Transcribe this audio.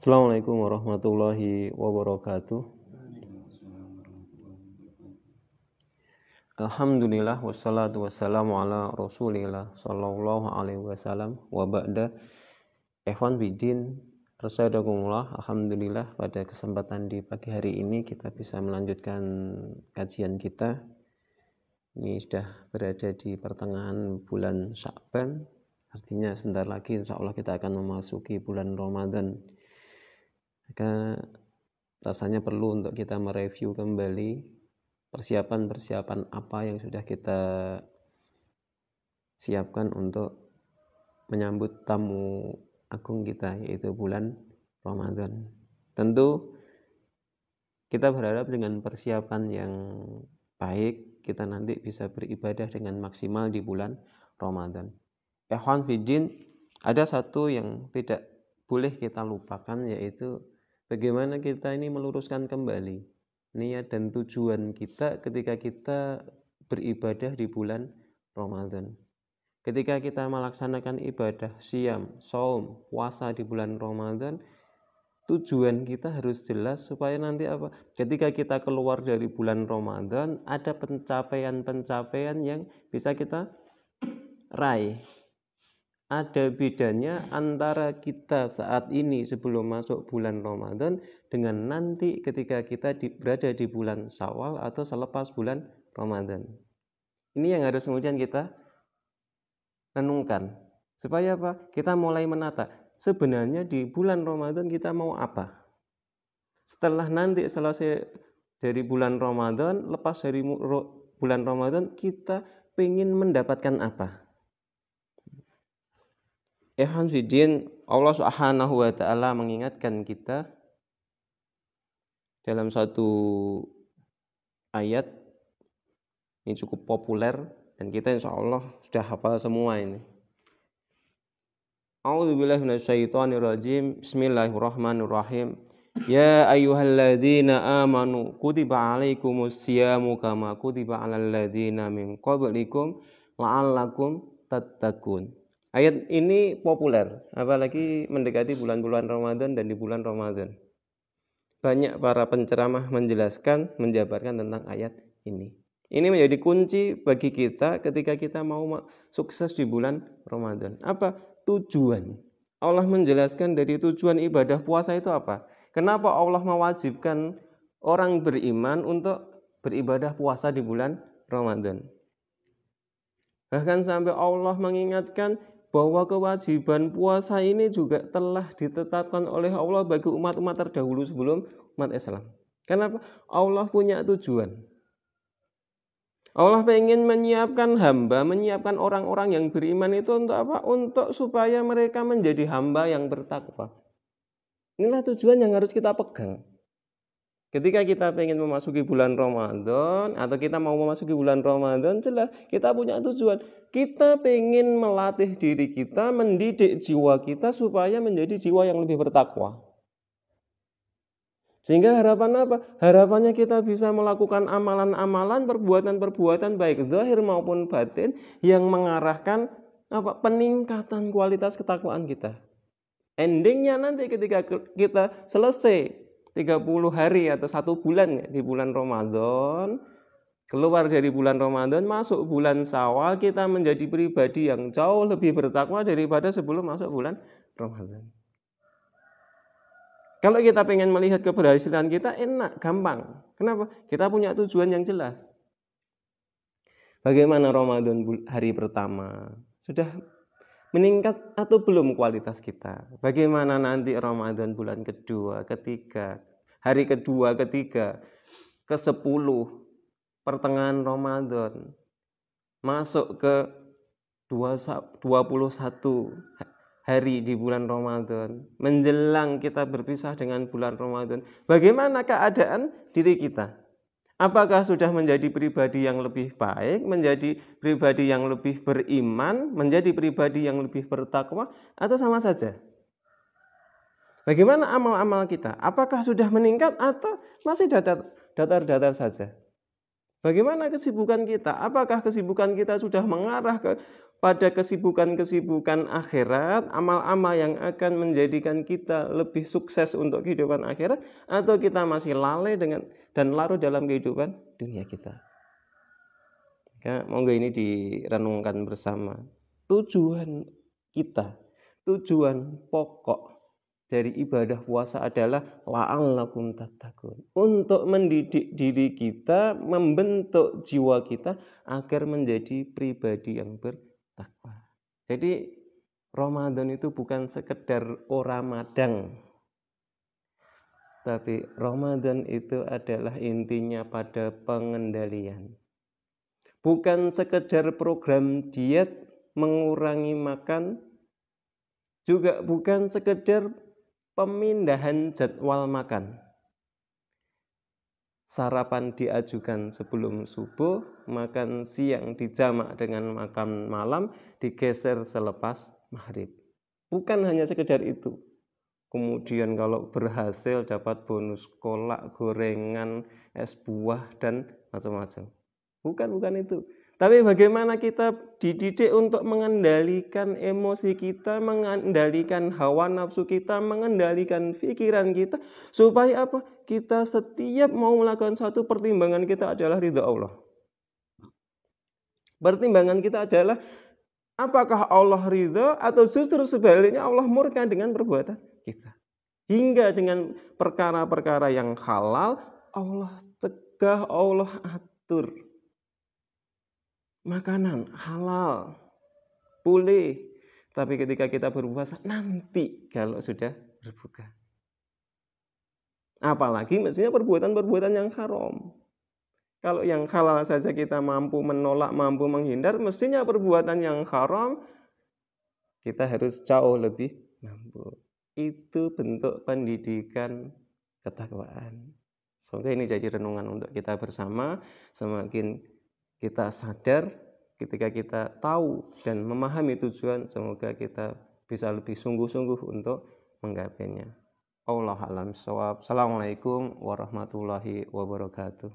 Assalamualaikum warahmatullahi wabarakatuh. Alhamdulillah wassalatu wassalamu ala Rasulillah sallallahu alaihi wasallam wa ba'da. Ikhwan bidin rasyadakumullah. Alhamdulillah pada kesempatan di pagi hari ini kita bisa melanjutkan kajian kita. Ini sudah berada di pertengahan bulan Sya'ban. Artinya sebentar lagi insyaallah kita akan memasuki bulan Ramadan. Maka rasanya perlu untuk kita mereview kembali persiapan-persiapan apa yang sudah kita siapkan untuk menyambut tamu agung kita, yaitu bulan Ramadan. Tentu kita berharap dengan persiapan yang baik kita nanti bisa beribadah dengan maksimal di bulan Ramadan. Ikhwan fiddin, ada satu yang tidak boleh kita lupakan, yaitu bagaimana kita ini meluruskan kembali niat dan tujuan kita ketika kita beribadah di bulan Ramadan. Ketika kita melaksanakan ibadah siam, shaum, puasa di bulan Ramadan, tujuan kita harus jelas supaya nanti apa? Ketika kita keluar dari bulan Ramadan, ada pencapaian-pencapaian yang bisa kita raih. Ada bedanya antara kita saat ini sebelum masuk bulan Ramadan dengan nanti ketika kita berada di bulan Syawal atau selepas bulan Ramadan. Ini yang harus kemudian kita renungkan. Supaya apa? Kita mulai menata. Sebenarnya di bulan Ramadan kita mau apa? Setelah nanti selesai dari bulan Ramadan, lepas dari bulan Ramadan, kita ingin mendapatkan apa? Ikhwan fiddin, Allah Subhanahu wa taala mengingatkan kita dalam satu ayat ini cukup populer dan kita insyaallah sudah hafal semua ini. A'udzubillahi minasyaitonirrajim. Bismillahirrahmanirrahim. Ya ayyuhalladzina amanu kutiba alaikumusyamu kama kutiba alal ladzina min qablikum la'allakum tattaqun. Ayat ini populer, apalagi mendekati bulan-bulan Ramadan dan di bulan Ramadan. Banyak para penceramah menjelaskan, menjabarkan tentang ayat ini. Ini menjadi kunci bagi kita ketika kita mau sukses di bulan Ramadan. Apa? Tujuan. Allah menjelaskan dari tujuan ibadah puasa itu apa? Kenapa Allah mewajibkan orang beriman untuk beribadah puasa di bulan Ramadan? Bahkan sampai Allah mengingatkan bahwa kewajiban puasa ini juga telah ditetapkan oleh Allah bagi umat-umat terdahulu sebelum umat Islam. Kenapa? Allah punya tujuan. Allah ingin menyiapkan hamba, menyiapkan orang-orang yang beriman itu untuk apa? Untuk supaya mereka menjadi hamba yang bertakwa. Inilah tujuan yang harus kita pegang. Ketika kita ingin memasuki bulan Ramadan atau kita mau memasuki bulan Ramadan, jelas kita punya tujuan. Kita ingin melatih diri kita, mendidik jiwa kita supaya menjadi jiwa yang lebih bertakwa. Sehingga harapan apa? Harapannya kita bisa melakukan amalan-amalan, perbuatan-perbuatan baik zahir maupun batin yang mengarahkan apa? Peningkatan kualitas ketakwaan kita. Endingnya nanti ketika kita selesai 30 hari atau 1 bulan di bulan Ramadan, keluar dari bulan Ramadan, masuk bulan Syawal, kita menjadi pribadi yang jauh lebih bertakwa daripada sebelum masuk bulan Ramadan. Kalau kita pengen melihat keberhasilan kita, enak, gampang. Kenapa? Kita punya tujuan yang jelas. Bagaimana Ramadan hari pertama? Sudah meningkat atau belum kualitas kita? Bagaimana nanti Ramadan bulan kedua, ketiga, hari kedua, ketiga, ke-10, pertengahan Ramadan, masuk ke 21 hari di bulan Ramadan, menjelang kita berpisah dengan bulan Ramadan. Bagaimana keadaan diri kita? Apakah sudah menjadi pribadi yang lebih baik, menjadi pribadi yang lebih beriman, menjadi pribadi yang lebih bertakwa, atau sama saja? Bagaimana amal-amal kita? Apakah sudah meningkat atau masih datar-datar saja? Bagaimana kesibukan kita? Apakah kesibukan kita sudah mengarah pada kesibukan-kesibukan akhirat, amal-amal yang akan menjadikan kita lebih sukses untuk kehidupan akhirat, atau kita masih lalai dan larut dalam kehidupan dunia kita? Ya, monggo ini direnungkan bersama. Tujuan kita, tujuan pokok dari ibadah puasa adalah la'allakum tattaqun, untuk mendidik diri kita, membentuk jiwa kita agar menjadi pribadi yang bertakwa. Jadi Ramadan itu bukan sekedar Ramadhan, tapi Ramadan itu adalah intinya pada pengendalian. Bukan sekedar program diet mengurangi makan, juga bukan sekedar pemindahan jadwal makan. Sarapan diajukan sebelum subuh, makan siang dijamak dengan makan malam, digeser selepas maghrib. Bukan hanya sekedar itu. Kemudian kalau berhasil dapat bonus kolak, gorengan, es buah, dan macam-macam. Bukan itu. Tapi bagaimana kita dididik untuk mengendalikan emosi kita, mengendalikan hawa nafsu kita, mengendalikan pikiran kita, supaya apa? Kita setiap mau melakukan satu pertimbangan kita adalah ridha Allah. Pertimbangan kita adalah apakah Allah ridha atau justru sebaliknya Allah murka dengan perbuatan kita. Hingga dengan perkara-perkara yang halal Allah cegah, Allah atur. Makanan halal boleh, tapi ketika kita berpuasa nanti kalau sudah berbuka. Apalagi mestinya perbuatan-perbuatan yang haram. Kalau yang halal saja kita mampu menolak, mampu menghindar, mestinya perbuatan yang haram kita harus jauh lebih mampu. Itu bentuk pendidikan ketakwaan. Semoga ini jadi renungan untuk kita bersama. Semakin kita sadar, ketika kita tahu dan memahami tujuan, semoga kita bisa lebih sungguh-sungguh untuk menggapainya. Wallahu a'lam bishawab. Assalamualaikum warahmatullahi wabarakatuh.